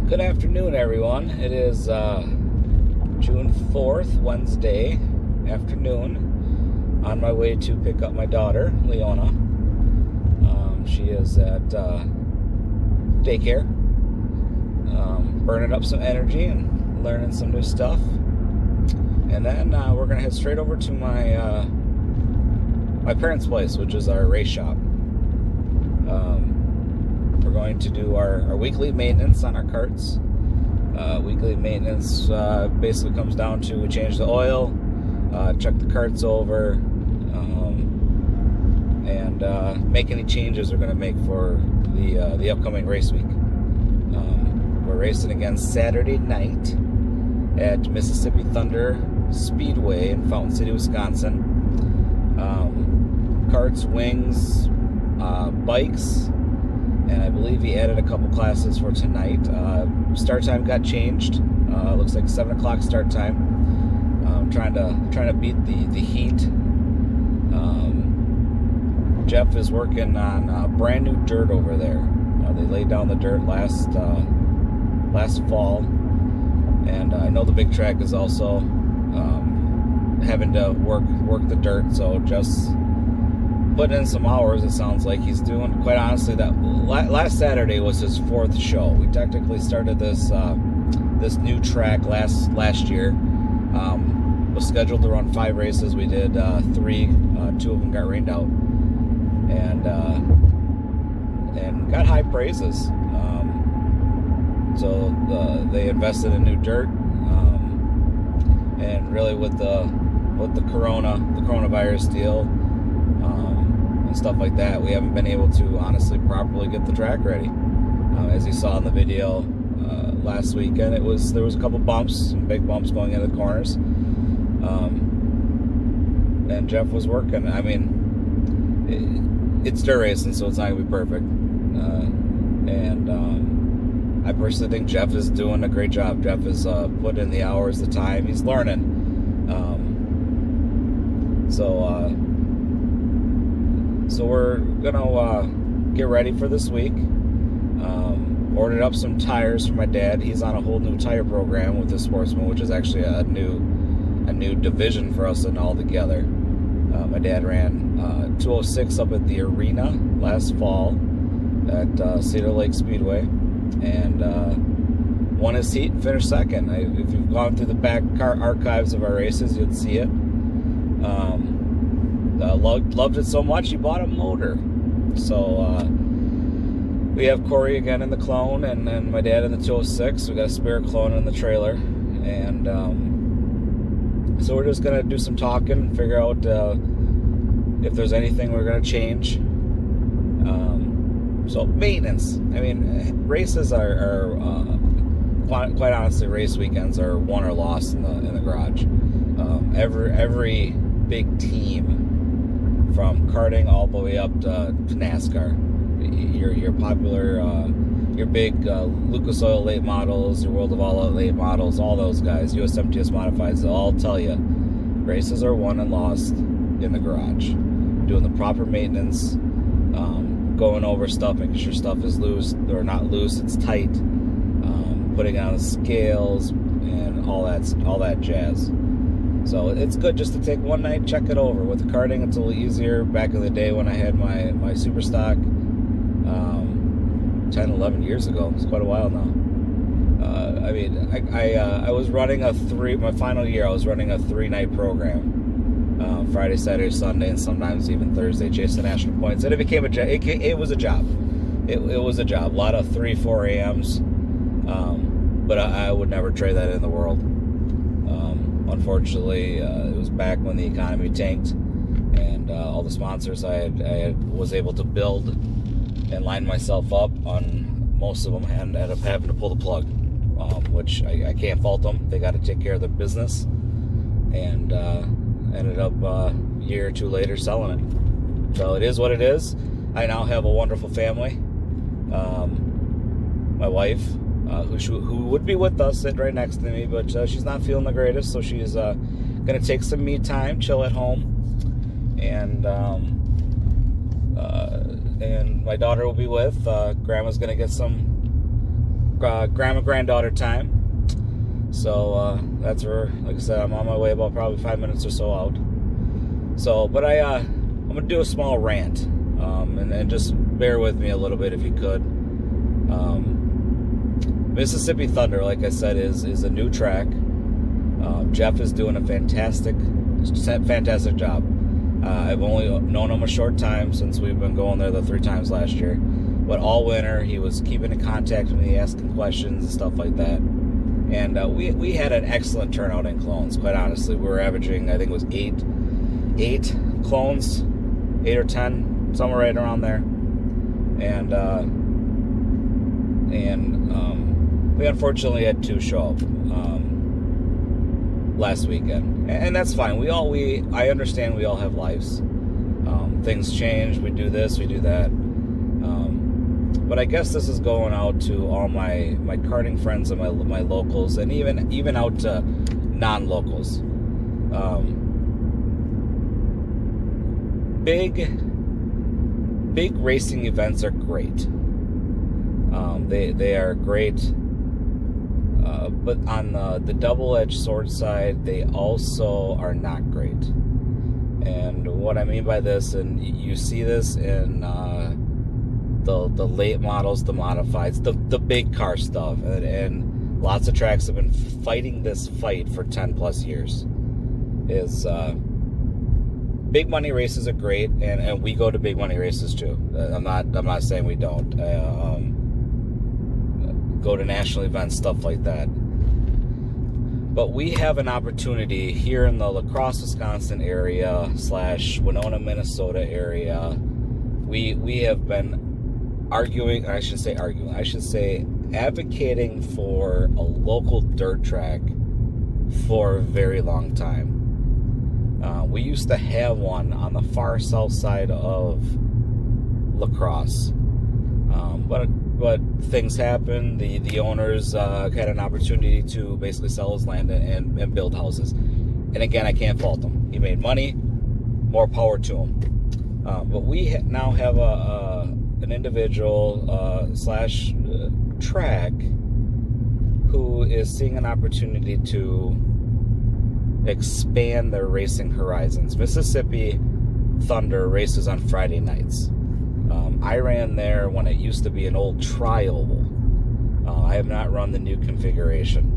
Good afternoon, everyone. It is June 4th, Wednesday afternoon. On my way to pick up my daughter, Leona. She is at daycare, burning up some energy and learning some new stuff. And then we're going to head straight over to my parents' place, which is our race shop. We're going to do our weekly maintenance on our karts. Weekly maintenance basically comes down to we change the oil, check the karts over, and make any changes we're going to make for the upcoming race week. We're racing again Saturday night at Mississippi Thunder Speedway in Fountain City, Wisconsin. Karts, wings, bikes, and I believe he added a couple classes for tonight. Start time got changed. Looks like 7 o'clock start time. Trying to beat the heat. Jeff is working on brand new dirt over there. They laid down the dirt last fall, and I know the big track is also having to work the dirt. So just putting in some hours. It sounds like he's doing. Quite honestly, that last Saturday was his 4th show. We technically started this new track last year. Was scheduled to run 5 races. We did 3. 2 of them got rained out, and got high praises. So they invested in new dirt, and really with the coronavirus deal. Stuff like that, we haven't been able to honestly properly get the track ready. As you saw in the video last weekend, there was a couple bumps, some big bumps going into the corners, and Jeff was working. I mean, it's dirt racing, so it's not gonna be perfect, and I personally think Jeff is doing a great job. Jeff is putting in the hours, the time. He's learning. So we're gonna get ready for this week. Ordered up some tires for my dad. He's on a whole new tire program with the Sportsman, which is actually a new division for us and all together. My dad ran 206 up at the arena last fall at Cedar Lake Speedway, and won his heat and finished second. If you've gone through the back car archives of our races, you'd see it. Loved it so much he bought a motor. So we have Corey again in the clone, and then my dad in the 206. We got a spare clone in the trailer, and so we're just gonna do some talking and figure out if there's anything we're gonna change. So maintenance. I mean, races are quite honestly, race weekends are won or lost in the garage. Every big team, from karting all the way up to NASCAR, your popular, your big Lucas Oil late models, your World of All Out late models, all those guys, USMTS modifieds, they'll all tell you races are won and lost in the garage. Doing the proper maintenance, going over stuff, making sure stuff is loose or not loose, it's tight, putting on the scales and all that jazz. So it's good just to take one night, check it over. With the karting, it's a little easier. Back in the day when I had my super stock, 10, 11 years ago. It's quite a while now. I mean, I was running my final year, I was running a 3-night program. Friday, Saturday, Sunday, and sometimes even Thursday, chasing national points. And it became it was a job. It was a job. A lot of 3, 4 a.m.s. But I would never trade that in the world. Unfortunately, it was back when the economy tanked, and all the sponsors I was able to build and line myself up on, most of them ended up having to pull the plug, which I can't fault them. They got to take care of their business, and ended up a year or two later selling it. So it is what it is. I now have a wonderful family. My wife, who would be with us, sitting right next to me, but she's not feeling the greatest, so she's going to take some me time, chill at home, and my daughter will be with. Grandma's going to get some grandma granddaughter time. So that's where, like I said, I'm on my way, about probably 5 minutes or so out. So, but I'm gonna do a small rant, and just bear with me a little bit if you could. Mississippi Thunder, like I said, is a new track. Jeff is doing a fantastic job. I've only known him a short time, since we've been going there the 3 times last year. But all winter, he was keeping in contact with me, asking questions and stuff like that. And we had an excellent turnout in clones, quite honestly. We were averaging, I think it was 8 clones, 8 or 10, somewhere right around there. And we unfortunately had 2 show up last weekend, and that's fine. I understand we all have lives. Things change. We do this, we do that. But I guess this is going out to all my karting friends and my locals, and even out to non-locals. Big racing events are great. They are great. But on the double-edged sword side, they also are not great. And what I mean by this, and you see this in the late models, the modifieds, the big car stuff, and lots of tracks have been fighting this fight for 10 plus years. Is big money races are great, and we go to big money races too. I'm not saying we don't. Go to national events, stuff like that. But we have an opportunity here in the La Crosse, Wisconsin area / Winona, Minnesota area. We have been advocating for a local dirt track for a very long time. We used to have one on the far south side of La Crosse. But things happened. The owners had an opportunity to basically sell his land and build houses. And again, I can't fault him. He made money. More power to him. But we now have an individual / track who is seeing an opportunity to expand their racing horizons. Mississippi Thunder races on Friday nights. I ran there when it used to be an old trial. I have not run the new configuration.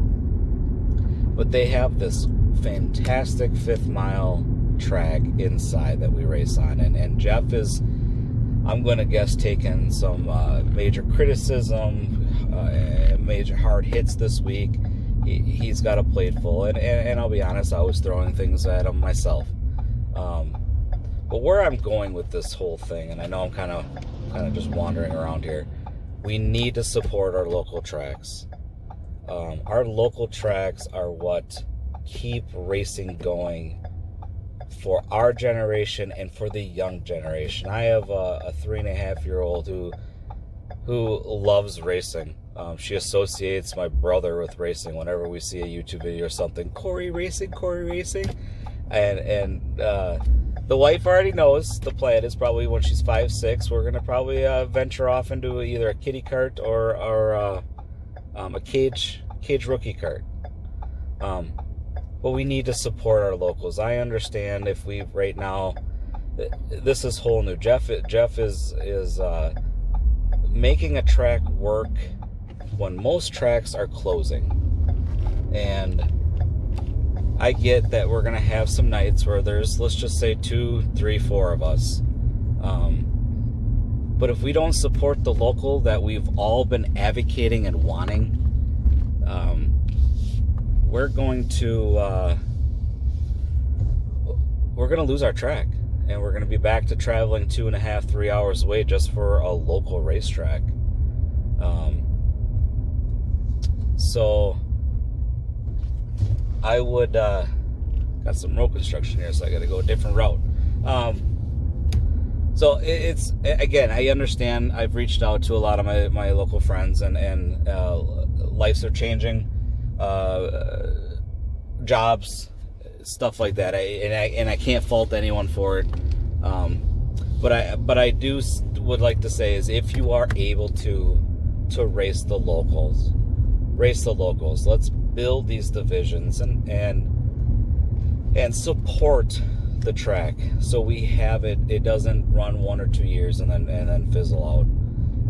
But they have this fantastic 5th mile track inside that we race on. And Jeff is, I'm going to guess, taking some major criticism, major hard hits this week. He's got a plate full. And I'll be honest, I was throwing things at him myself. But where I'm going with this whole thing, and I know I'm kind of just wandering around here, we need to support our local tracks. Our local tracks are what keep racing going for our generation and for the young generation. I have a 3.5-year-old who loves racing. She associates my brother with racing whenever we see a YouTube video or something. Corey racing. And the wife already knows the plan is probably when she's 5-6, we're going to probably venture off into either a kiddie cart or a cage rookie cart. But we need to support our locals. I understand if we right now, this is whole new. Jeff is making a track work when most tracks are closing. And I get that we're going to have some nights where there's, let's just say 2, 3, 4 of us. But if we don't support the local that we've all been advocating and wanting, we're going to lose our track. And we're going to be back to traveling 2.5, 3 hours away just for a local racetrack. So I would got some road construction here, so I got to go a different route. So it's, again, I understand. I've reached out to a lot of my local friends, and lives are changing, jobs, stuff like that. I can't fault anyone for it. But I would like to say is if you are able to to race the locals. Let's build these divisions and support the track so we have it. It doesn't run 1 or 2 years and then fizzle out,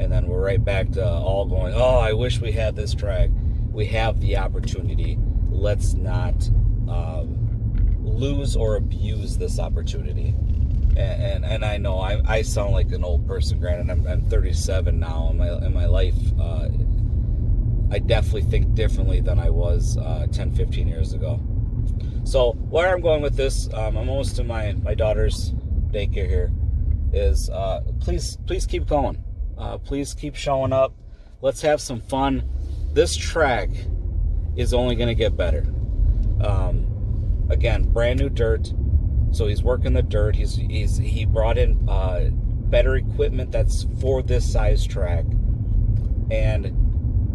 and then we're right back to all going, oh, I wish we had this track. We have the opportunity. Let's not lose or abuse this opportunity. And I know I sound like an old person. Granted, I'm 37 now. In my life, I definitely think differently than I was 10, 15 years ago. So where I'm going with this, I'm almost to my daughter's daycare here, is please keep going. Please keep showing up. Let's have some fun. This track is only going to get better. Again, brand new dirt. So he's working the dirt. He brought in better equipment that's for this size track. And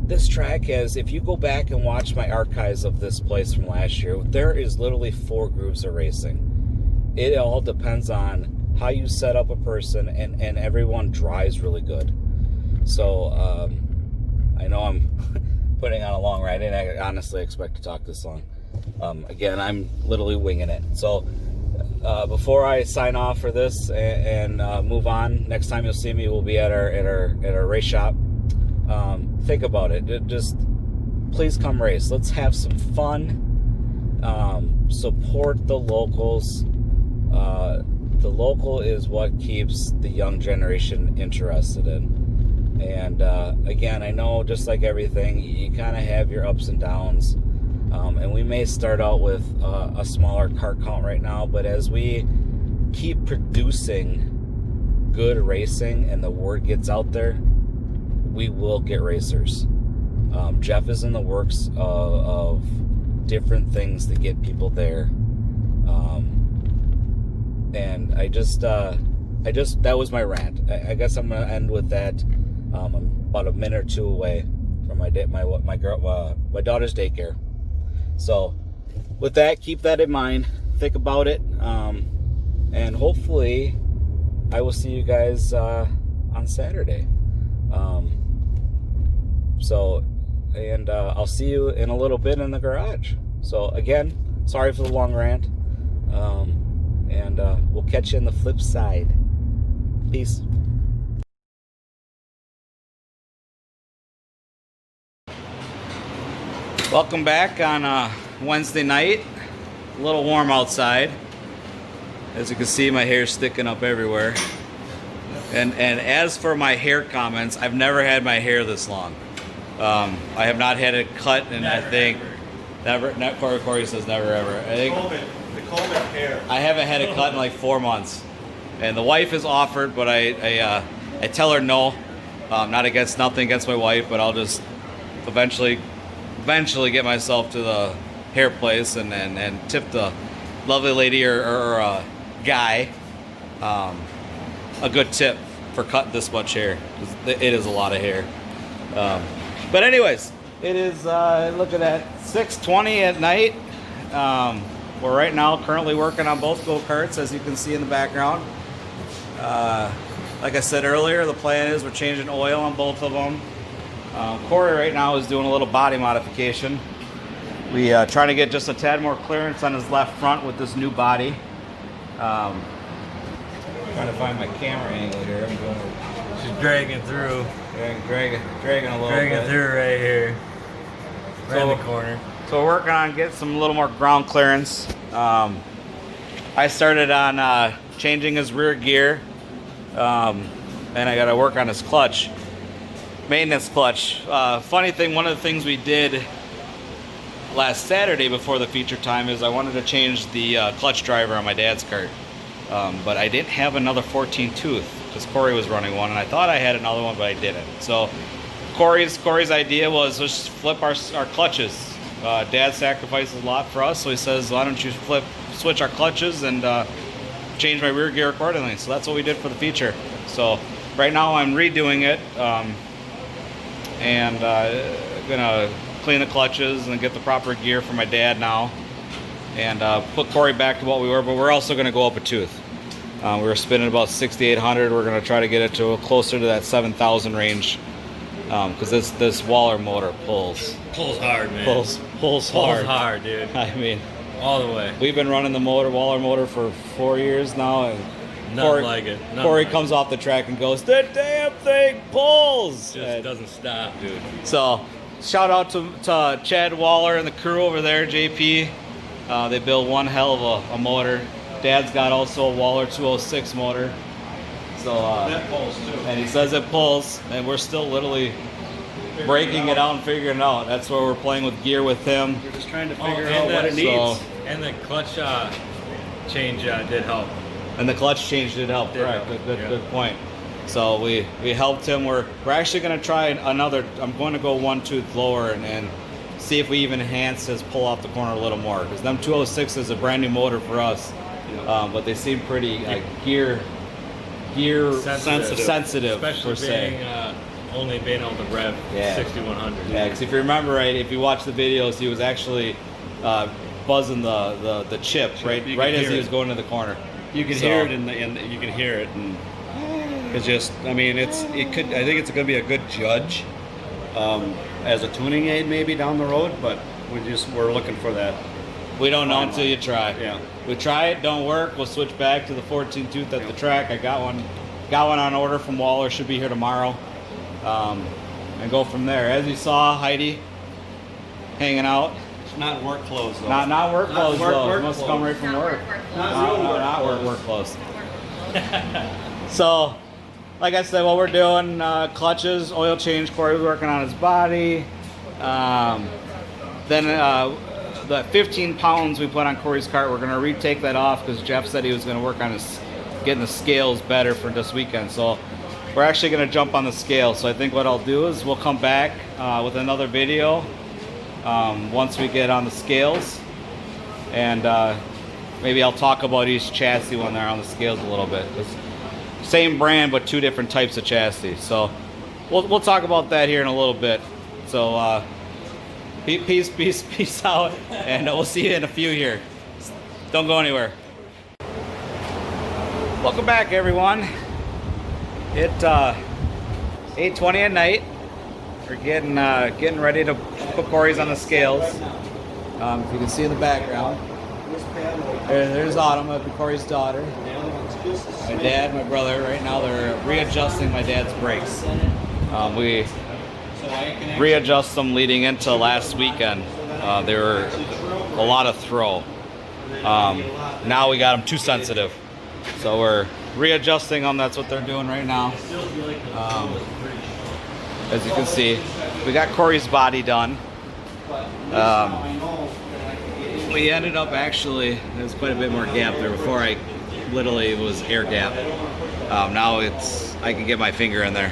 this track has, if you go back and watch my archives of this place from last year, there is literally 4 groups of racing. It all depends on how you set up a person, and everyone drives really good. So I know I'm putting on a long ride. I didn't honestly expect to talk this long. Again, I'm literally winging it. So before I sign off for this and move on, next time you'll see me, we'll be at our race shop. Think about it. Just please come race. Let's have some fun. Support the locals. The local is what keeps the young generation interested in. And again, I know just like everything, you kind of have your ups and downs. And we may start out with a smaller car count right now, but as we keep producing good racing and the word gets out there, we will get racers. Jeff is in the works of different things to get people there. And I just that was my rant. I guess I'm gonna end with that. I'm about a minute or two away from my daughter's daycare. So with that, keep that in mind. Think about it. And hopefully I will see you guys on Saturday. I'll see you in a little bit in the garage. So again, sorry for the long rant. We'll catch you in the flip side. Peace. Welcome back on Wednesday night. A little warm outside. As you can see, my hair's sticking up everywhere. And as for my hair comments, I've never had my hair this long. I have not had it cut, and I think never. Corey says never ever. I think the COVID hair. I haven't had it cut in like 4 months, and the wife has offered, but I tell her no. Not against nothing against my wife, but I'll just eventually get myself to the hair place and tip the lovely lady or guy a good tip for cutting this much hair, because it is a lot of hair. But anyways, it is looking at 6:20 at night. We're right now currently working on both go-karts, as you can see in the background. Like I said earlier, the plan is we're changing oil on both of them. Corey right now is doing a little body modification. We trying to get just a tad more clearance on his left front with this new body. Trying to find my camera angle here. I'm going. She's dragging through. Dragging a little bit. Dragging through right here. Right in the corner. So we're working on getting a little more ground clearance. I started on changing his rear gear. And I got to work on his clutch. Maintenance clutch. Funny thing, one of the things we did last Saturday before the feature time is I wanted to change the clutch driver on my dad's kart. But I didn't have another 14 tooth because Corey was running one, and I thought I had another one, but I didn't. So Corey's idea was just flip our clutches. Dad sacrifices a lot for us, so he says, why don't you switch our clutches and change my rear gear accordingly. So that's what we did for the feature. So right now I'm redoing it and gonna clean the clutches and get the proper gear for my dad now, and put Corey back to what we were, but we're also gonna go up a tooth. We were spinning about 6,800. We're gonna try to get it to closer to that 7,000 range. because this Waller motor pulls hard, man. Pulls hard. hard, dude. I mean, All the way. we've been running the Waller motor for 4 years now, and Nothing like it. Nothing Corey like comes off the track and goes, "The damn thing pulls!" Just doesn't stop, dude. So, shout out to Chad Waller and the crew over there, JP. They build one hell of a motor. Dad's got also a Waller 206 motor. So That pulls too. and he says it pulls, and we're still literally breaking it out and figuring it out. That's where we're playing with gear with him. We're just trying to Oh, figure and out what it needs. So- And the clutch change did help. And the clutch change did help. Did Correct. help, Good yeah. good point. So we helped him. We're actually going to try another. I'm going to go one tooth lower and see if we even enhance his pull off the corner a little more, because them 206 is a brand new motor for us, but they seem pretty gear sensitive Especially per se. being only being able to rev Yeah. 6100. Yeah, because if you remember right, if you watch the videos, he was actually buzzing the chip right You can as hear he it. was going to the corner. You can So- hear it and you can hear it, and it's just. I mean, I think it's going to be a good judge as a tuning aid maybe down the road, but we're looking for that. We don't know Fine until line. you try. Yeah. We try it, don't work. We'll switch back to the 14 tooth at the track. I got one on order from Waller. Should be here tomorrow, and go from there. As you saw, Heidi hanging out. It's not work clothes though. Not work Not clothes though. work Must clothes. come right from Not work. work Not real Not work clothes. So, like I said, what we're doing, clutches, oil change. Corey was working on his body. Then the 15 pounds we put on Corey's cart, we're going to retake that off because Jeff said he was going to work on getting the scales better for this weekend. So we're actually going to jump on the scale. So I think what I'll do is we'll come back with another video once we get on the scales, and maybe I'll talk about each chassis when they're on the scales a little bit. Same brand, but two different types of chassis. So we'll talk about that here in a little bit. So peace out, and we'll see you in a few here. Don't go anywhere. Welcome back, everyone. It's 8:20 at night. We're getting ready to put Corey's on the scales. If you can see in the background, there's Autumn, Corey's daughter. My dad, my brother, right now they're readjusting my dad's brakes. We readjust them leading into last weekend. They were a lot of throw. Now we got them too sensitive, so we're readjusting them. That's what they're doing right now. As you can see, we got Corey's body done. We ended up actually, there's quite a bit more gap there. Before it was air gap. Now I can get my finger in there.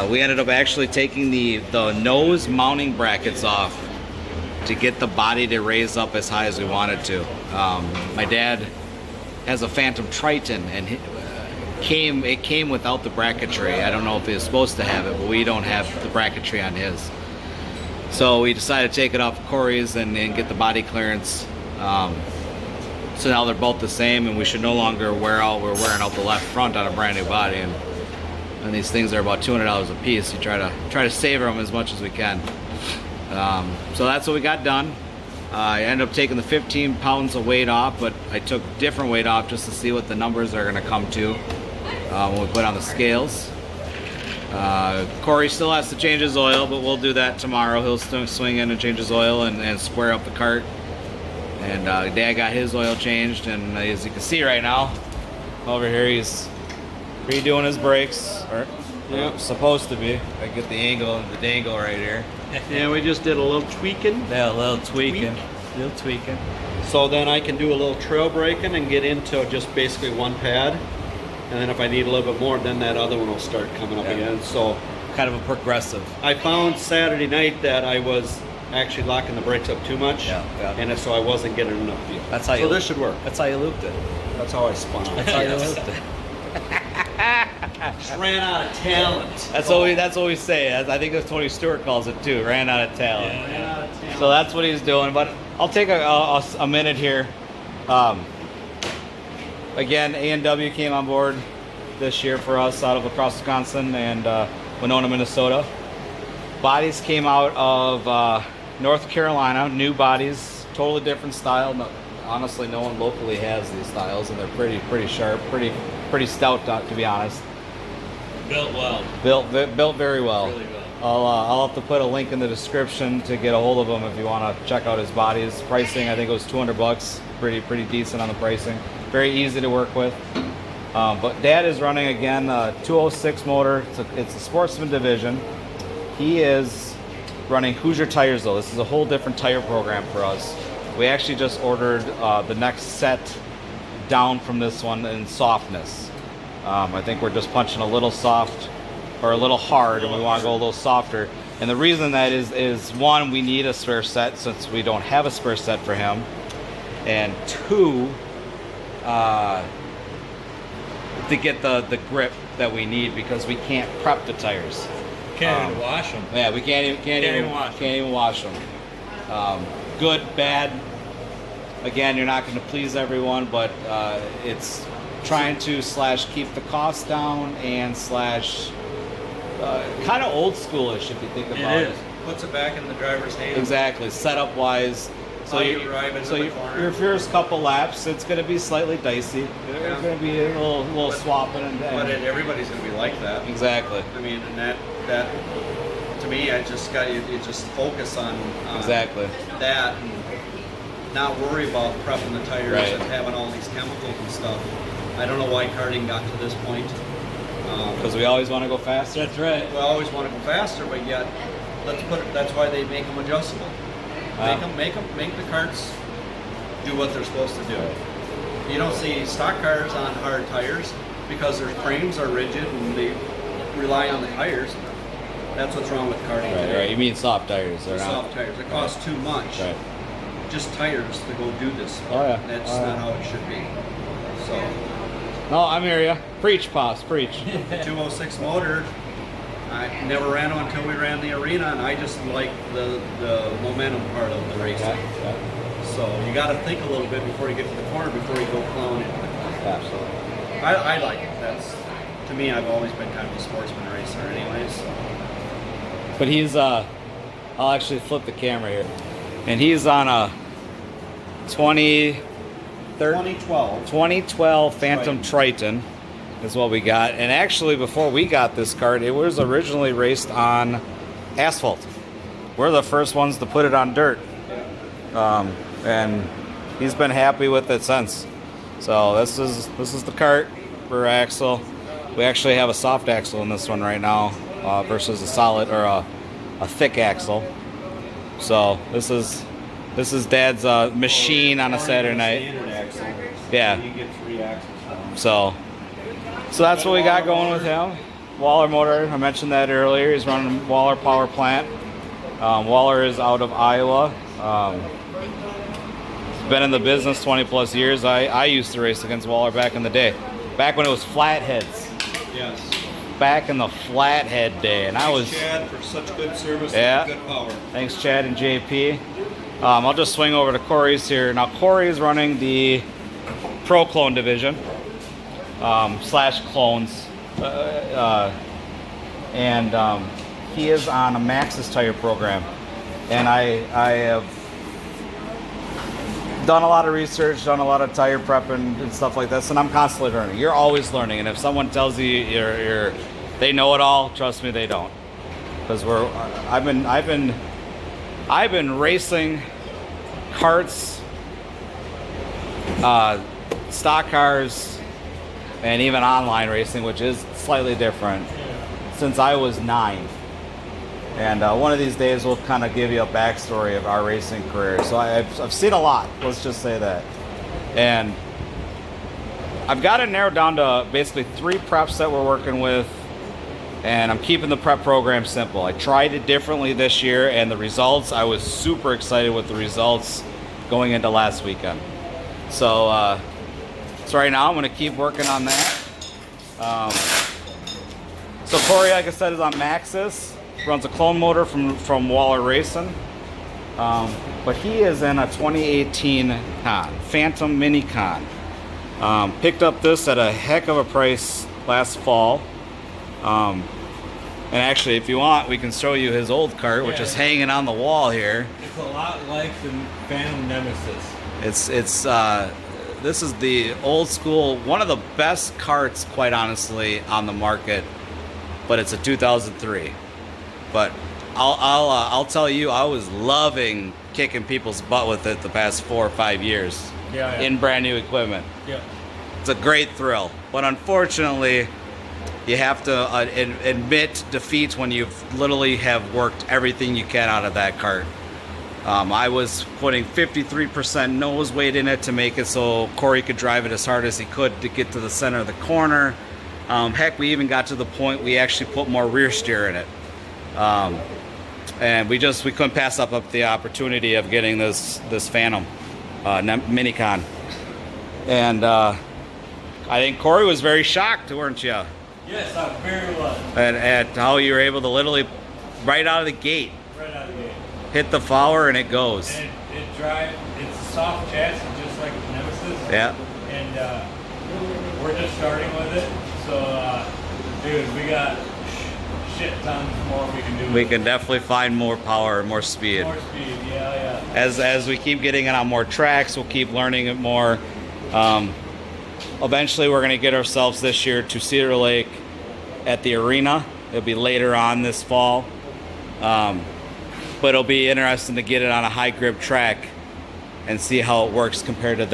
We ended up actually taking the nose mounting brackets off to get the body to raise up as high as we wanted to. My dad has a Phantom Triton, and it came without the bracketry. I don't know if he was supposed to have it, but we don't have the bracketry on his. So we decided to take it off Corey's and get the body clearance. So now they're both the same, and we should no longer wear out. We're wearing out the left front on a brand new body, and these things are about $200 a piece. You try to savor them as much as we can. So that's what we got done. I ended up taking the 15 pounds of weight off, but I took different weight off just to see what the numbers are going to come to when we put on the scales. Corey still has to change his oil, but we'll do that tomorrow. He'll swing in and change his oil and square up the cart. And Dad got his oil changed, and as you can see right now, over here he's redoing his brakes. Supposed to be. I get the angle, the dangle right here. Yeah, we just did a little tweaking. Yeah, a little tweaking. Little tweaking. So then I can do a little trail braking and get into just basically one pad. And then if I need a little bit more, then that other one will start coming up again. So Kind of a progressive. I found Saturday night that I was actually locking the brakes up too much. Yeah. And so I wasn't getting enough feel. That's how So this should work. That's how you looped it. That's how I spun out. That's how you looped it. Just ran out of talent. That's what we say. I think that's Tony Stewart calls it too. Ran out of talent. Ran out of talent. So that's what he's doing. But I'll take a minute here. Again, A&W came on board this year for us out of across Wisconsin, and Winona, Minnesota. Bodies came out of North Carolina, new bodies, totally different style. No, honestly, no one locally has these styles, and they're pretty sharp, pretty stout, to be honest. Built well. Built very well. Really well. I'll have to put a link in the description to get a hold of him if you want to check out his bodies. Pricing, I think it was $200. Pretty decent on the pricing. Very easy to work with. But Dad is running again a 206 motor. It's a Sportsman division. He is running Hoosier tires though. This is a whole different tire program for us. We actually just ordered the next set down from this one in softness. I think we're just punching a little soft or a little hard, and we want to go a little softer. And the reason that is one, we need a spare set since we don't have a spare set for him, and two, to get the grip that we need because we can't prep the tires. Can't even wash them. Yeah, we can't even wash them. Good, bad. Again, you're not going to please everyone, but it's trying to / keep the cost down and / kind of old schoolish if you think about it. Puts it back in the driver's hands. Exactly, setup wise. So your first couple laps, it's going to be slightly dicey. There's going to be a little swapping and but everybody's going to be like that. Exactly. I mean, and that to me, I just got you just focus on exactly that and not worry about prepping the tires right. and having all these chemicals and stuff. I don't know why karting got to this point. Because we always want to go faster. That's right. We always want to go faster, but yet that's why they make them adjustable. Make the carts do what they're supposed to do. You don't see stock cars on hard tires because their frames are rigid and they rely on the tires. That's what's wrong with karting today. Right. You mean soft tires? Soft tires. It costs too much. Right. Just tires to go do this. Oh yeah. That's not how it should be. So. No, I'm here, ya. Preach, Pops, preach. 206 motor. I never ran one until we ran the arena, and I just like the momentum part of the racing. Yeah. So you got to think a little bit before you get to the corner, before you go plowing into the corner. Absolutely. I like it. That's, to me, I've always been kind of a sportsman racer anyways. So. But he's, I'll actually flip the camera here. And he's on a 2012 Phantom Triton is what we got. And actually, before we got this kart, it was originally raced on asphalt. We're the first ones to put it on dirt. And he's been happy with it since. So this is the kart for axle. We actually have a soft axle in this one right now versus a solid or a thick axle. So this is Dad's machine on a Saturday night. Yeah. You get 3 axles from him. So that's what we got going with him. Waller motor, I mentioned that earlier. He's running Waller power plant. Waller is out of Iowa. He's been in the business 20 plus years. I used to race against Waller back in the day. Back when it was flatheads. Yes. Back in the flathead day. And I was Chad for such good service yeah. and good power. Thanks, Chad and JP. I'll just swing over to Corey's here. Now Corey's running the Pro Clone division / clones, and he is on a Maxxis tire program. And I have done a lot of research, done a lot of tire prepping and stuff like this, and I'm constantly learning. You're always learning, and if someone tells you they know it all, trust me, they don't. Because I've been racing karts, stock cars, and even online racing, which is slightly different, since I was 9. And one of these days we'll kind of give you a backstory of our racing career. So I've seen a lot, let's just say that. And I've got it narrowed down to basically 3 preps that we're working with. And I'm keeping the prep program simple. I tried it differently this year, and the results, I was super excited with the results going into last weekend. So right now I'm going to keep working on that. So Corey, like I said, is on Maxxis. Runs a clone motor from Waller Racing. But he is in a 2018 Con, Phantom Mini Con. Picked up this at a heck of a price last fall. And actually, if you want, we can show you his old cart, which is hanging on the wall here. It's a lot like the Phantom Nemesis. This is the old school, one of the best carts, quite honestly, on the market. But it's a 2003. But I'll tell you, I was loving kicking people's butt with it the past 4 or 5 years in brand new equipment. Yeah. It's a great thrill, but unfortunately, you have to admit defeat when you've literally have worked everything you can out of that cart. I was putting 53% nose weight in it to make it so Corey could drive it as hard as he could to get to the center of the corner. Heck, we even got to the point we actually put more rear steer in it. And we couldn't pass up the opportunity of getting this Phantom Minicon. And I think Corey was very shocked, weren't you? Yes, I very was. At how you were able to literally, right out of the gate, hit the flower and it goes. And it drives, it's a soft chassis just like the Nemesis. Yeah. And we're just starting with it. So, dude, we got shit tons more we can do. We can definitely find more power and more speed. More speed, yeah. As we keep getting it on more tracks, we'll keep learning it more. Eventually, we're going to get ourselves this year to Cedar Lake at the arena. It'll be later on this fall. But it'll be interesting to get it on a high grip track and see how it works compared to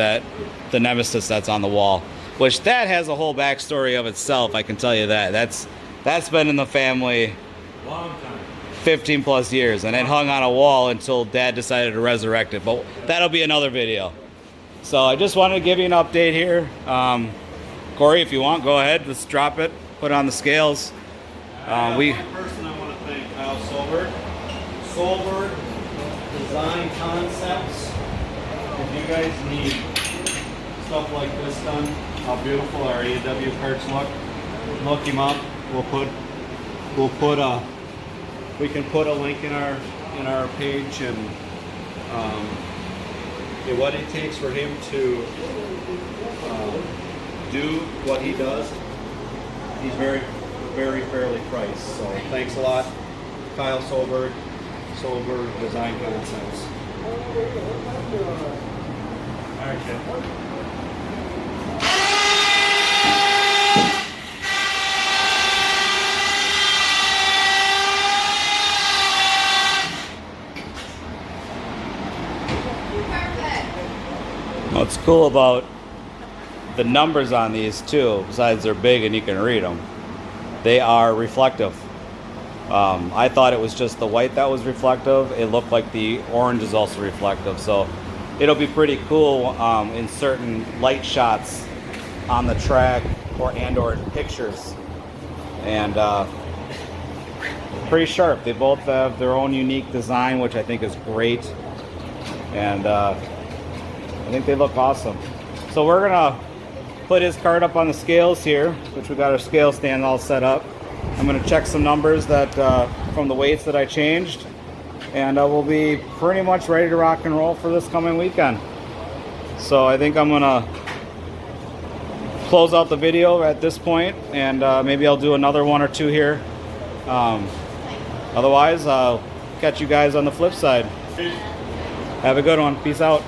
the Nemesis that's on the wall. Which that has a whole backstory of itself, I can tell you that. That's been in the family Long time. 15 plus years, and it hung on a wall until Dad decided to resurrect it. But that'll be another video. So I just wanted to give you an update here. Corey, if you want, go ahead. Let's drop it. Put it on the scales. One person I want to thank, Kyle Solberg. Solberg Design Concepts. If you guys need stuff like this done, how beautiful our AW carts look him up. We can put a link in our page, and what it takes for him to do what he does. He's very, very fairly priced. So thanks a lot, Kyle Solberg Design Concepts. All right, kid. What's cool about the numbers on these too, besides they're big and you can read them, they are reflective. I thought it was just the white that was reflective. It looked like the orange is also reflective, so it'll be pretty cool in certain light shots on the track or in pictures. And pretty sharp. They both have their own unique design, which I think is great. And I think they look awesome. So we're gonna put his cart up on the scales here, which we got our scale stand all set up. I'm gonna check some numbers that from the weights that I changed, and we'll be pretty much ready to rock and roll for this coming weekend. So I think I'm gonna close out the video at this point, and maybe I'll do another one or two here. Otherwise, I'll catch you guys on the flip side. Have a good one. Peace out.